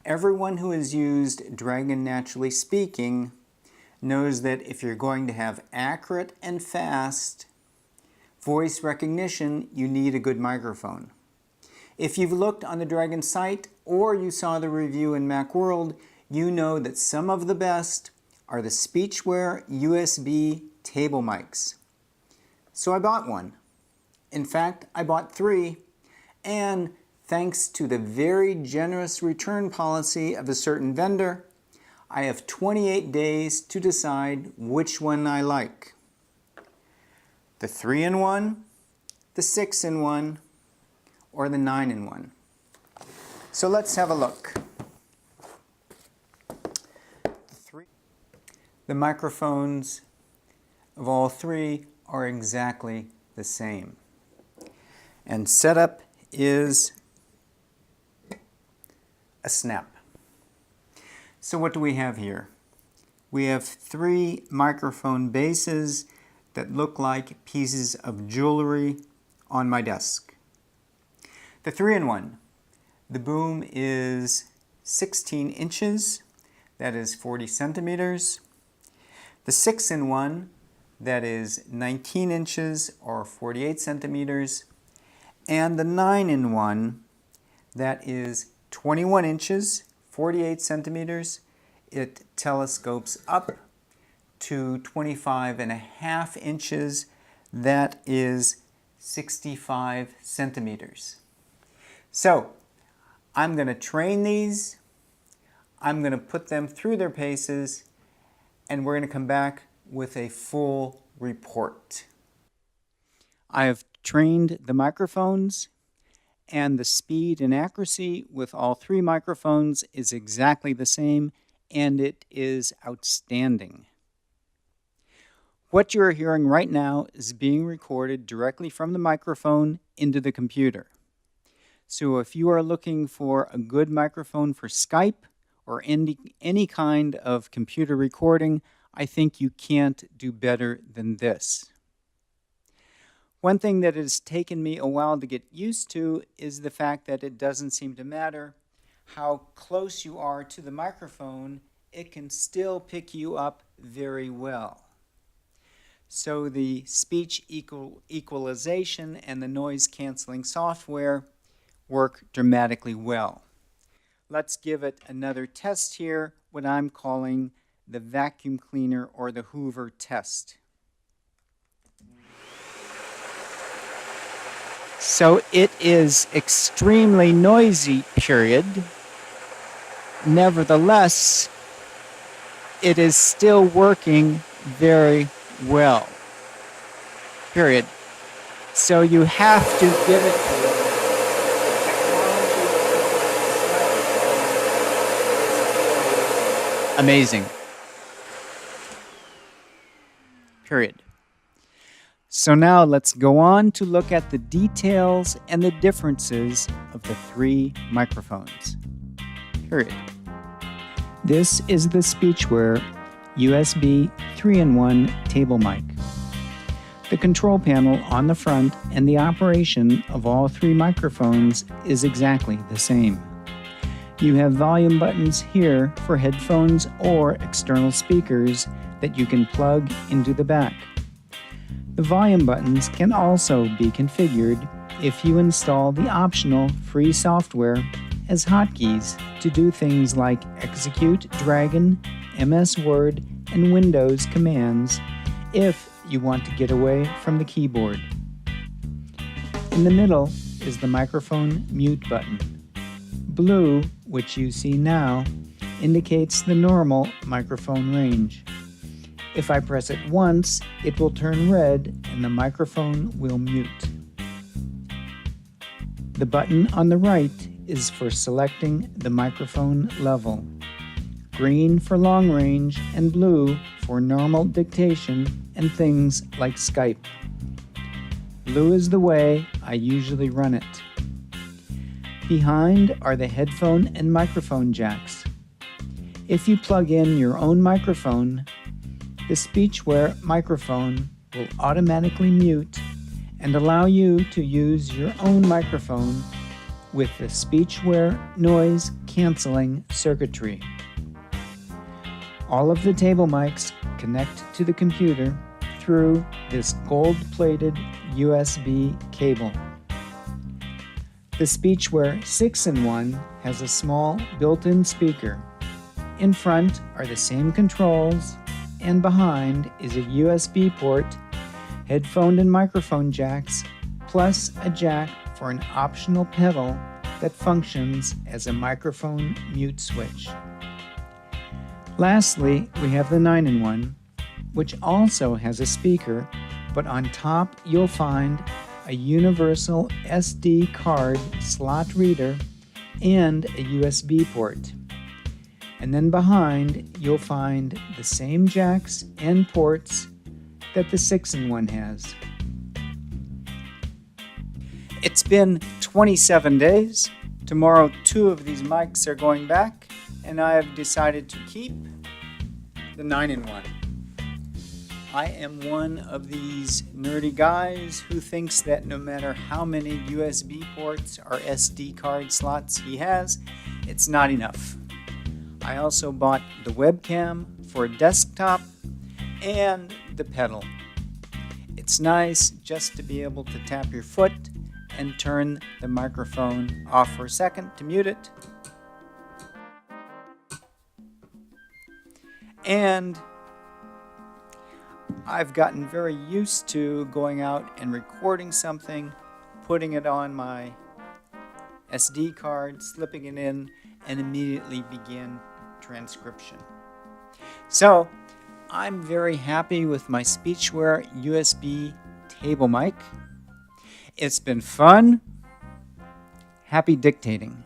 Everyone who has used Dragon Naturally Speaking knows that if you're going to have accurate and fast voice recognition, you need a good microphone. If you've looked on the Dragon site or you saw the review in MacWorld, you know that some of the best are the SpeechWare USB TableMikes. So I bought one. In fact, I bought 3, and thanks to the very generous return policy of a certain vendor, I have 28 days to decide which one I like. The 3-in-1, the 6-in-1, or the 9-in-1. So let's have a look. The microphones of all 3 are exactly the same. And setup is a snap. So what do we have here? We have 3 microphone bases that look like pieces of jewelry on my desk. The 3-in-1. The boom is 16 inches, that is 40 centimeters. The 6-in-1, that is 19 inches or 48 centimeters. And the 9-in-1, that is 21 inches, 48 centimeters. It telescopes up to 25.5 inches, that is 65 centimeters. So I'm going to train these, I'm going to put them through their paces, and we're going to come back with a full report. I have trained the microphones, and the speed and accuracy with all 3 microphones is exactly the same, and it is outstanding. What you are hearing right now is being recorded directly from the microphone into the computer. So if you are looking for a good microphone for Skype or any kind of computer recording, I think you can't do better than this. One thing that has taken me a while to get used to is the fact that it doesn't seem to matter how close you are to the microphone, it can still pick you up very well. So the speech equalization and the noise canceling software work dramatically well. Let's give it another test here, what I'm calling the vacuum cleaner or the Hoover test. So it is extremely noisy, period. Nevertheless, it is still working very well, period. So you have to give it amazing, period. So now let's go on to look at the details and the differences of the 3 microphones, period. This is the SpeechWare USB 3-in-1 table mic. The control panel on the front and the operation of all 3 microphones is exactly the same. You have volume buttons here for headphones or external speakers that you can plug into the back. The volume buttons can also be configured if you install the optional free software as hotkeys to do things like execute Dragon, MS Word, and Windows commands if you want to get away from the keyboard. In the middle is the microphone mute button. Blue, which you see now, indicates the normal microphone range. If I press it once, it will turn red and the microphone will mute. The button on the right is for selecting the microphone level. Green for long range and blue for normal dictation and things like Skype. Blue is the way I usually run it. Behind are the headphone and microphone jacks. If you plug in your own microphone, the SpeechWare microphone will automatically mute and allow you to use your own microphone with the SpeechWare noise canceling circuitry. All of the table mics connect to the computer through this gold-plated USB cable. The SpeechWare 6-in-1 has a small built-in speaker. In front are the same controls, and behind is a USB port, headphone and microphone jacks, plus a jack for an optional pedal that functions as a microphone mute switch. Lastly, we have the 9-in-1, which also has a speaker, but on top you'll find a universal SD card slot reader and a USB port. And then behind you'll find the same jacks and ports that the 6-in-1 has. It's been 27 days. Tomorrow 2 of these mics are going back, and I have decided to keep the 9-in-1. I am one of these nerdy guys who thinks that no matter how many USB ports or SD card slots he has, it's not enough. I also bought the webcam for a desktop and the pedal. It's nice just to be able to tap your foot and turn the microphone off for a second to mute it. And I've gotten very used to going out and recording something, putting it on my SD card, slipping it in, and immediately begin transcription. So I'm very happy with my SpeechWare USB table mic. It's been fun. Happy dictating.